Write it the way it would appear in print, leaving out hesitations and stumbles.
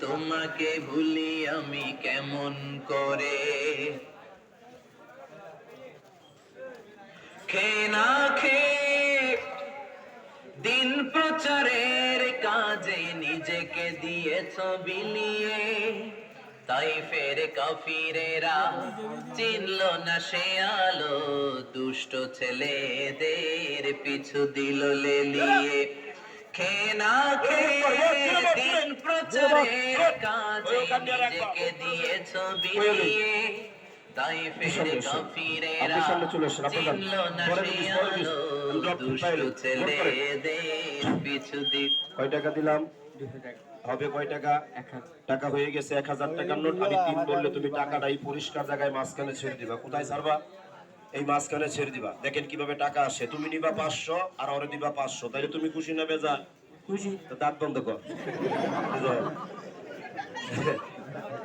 তোমাকে ভুলি আমি কেমন করে। খেয়ে না খেয়ে দিন প্রচারের কাজে নিজেকে দিয়েছ বিলিয়ে, তাই ফের কাফিরেরা চিনল না সে আলো, দুষ্ট ছেলেদের পিছু দিল লেলিয়ে। খেয়ে না খেয়ে দিন প্রচারের কাজে নিজেকে দিয়েছ বিলিয়ে, তাই ফের কাফিরেরা চিনল না সে আলো, দুষ্ট ছেলেদের পিছু দিল। কয় টাকা দিলাম? হবে কয় টাকা? টাকা হয়ে গেছে 1000 টাকার নোট। আমি 3 বললে তুমি টাকাটা এই পরিষ্কার জায়গায় মাঝখানে ছেড়ে দিবা। কোথায় ছাড়বা? এই মাঝখানে ছেড়ে দিবা। দেখেন কিভাবে টাকা আসে। তুমি নিবা 500 আর ওরে দিবা 500, তাইলে তুমি খুশি না বেজার? খুশি। তো দাঁত বন্ধ কর।